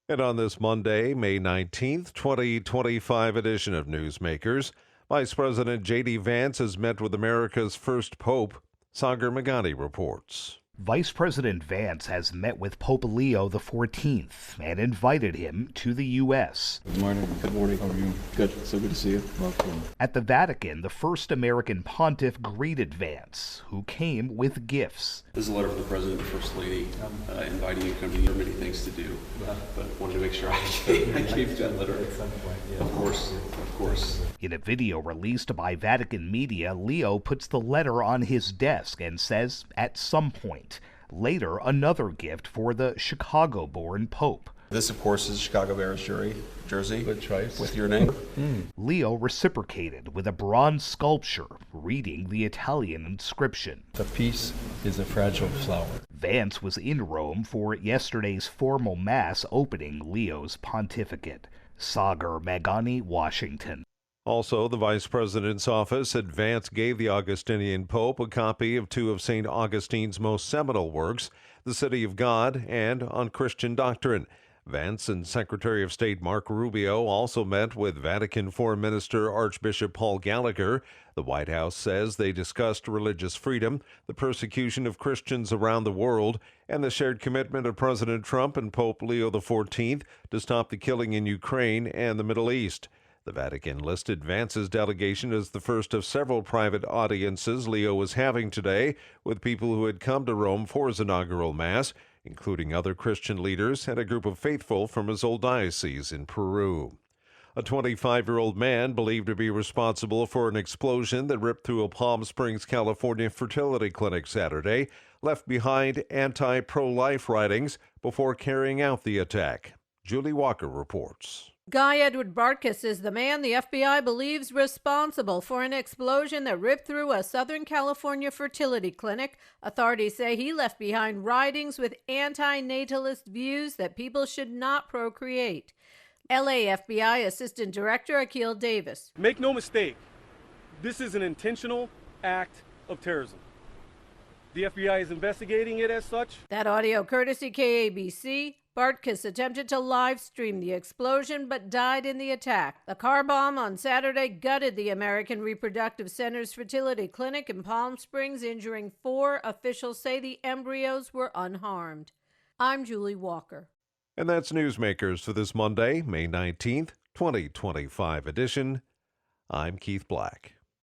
And on this Monday, May 19th, 2025 edition of Newsmakers, Vice President J.D. Vance has met with America's first Pope. Sagar Magani reports. Vice President Vance has met with Pope Leo XIV and invited him to the U.S. Good morning. Good morning. How are you? Good. So good to see you. Welcome. At the Vatican, the first American pontiff greeted Vance, who came with gifts. This is a letter from the President and First Lady inviting you to come to the many things to do, but wanted to make sure I gave that letter. At some point, yeah. Of course. In a video released by Vatican media, Leo puts the letter on his desk and says, at some point. Later, another gift for the Chicago-born Pope. This, of course, is Chicago Bears jersey with your name. Leo reciprocated with a bronze sculpture reading the Italian inscription. The peace is a fragile flower. Vance was in Rome for yesterday's formal mass opening Leo's pontificate. Sagar Magani, Washington. Also, the Vice President's office said Vance gave the Augustinian Pope a copy of two of St. Augustine's most seminal works, The City of God and On Christian Doctrine. Vance and Secretary of State Marco Rubio also met with Vatican Foreign Minister Archbishop Paul Gallagher. The White House says they discussed religious freedom, the persecution of Christians around the world, and the shared commitment of President Trump and Pope Leo XIV to stop the killing in Ukraine and the Middle East. The Vatican listed Vance's delegation as the first of several private audiences Leo was having today with people who had come to Rome for his inaugural Mass, including other Christian leaders and a group of faithful from his old diocese in Peru. A 25-year-old man believed to be responsible for an explosion that ripped through a Palm Springs, California fertility clinic Saturday left behind anti-pro-life writings before carrying out the attack. Julie Walker reports. Guy Edward Bartkus is the man the FBI believes responsible for an explosion that ripped through a Southern California fertility clinic. Authorities say he left behind writings with anti-natalist views that people should not procreate. LA FBI Assistant Director Akil Davis. Make no mistake, this is an intentional act of terrorism. The FBI is investigating it as such. That audio courtesy KABC. Bartkus attempted to live stream the explosion but died in the attack. The car bomb on Saturday gutted the American Reproductive Center's fertility clinic in Palm Springs, injuring 4. Officials say the embryos were unharmed. I'm Julie Walker. And that's Newsmakers for this Monday, May 19th, 2025 edition. I'm Keith Black.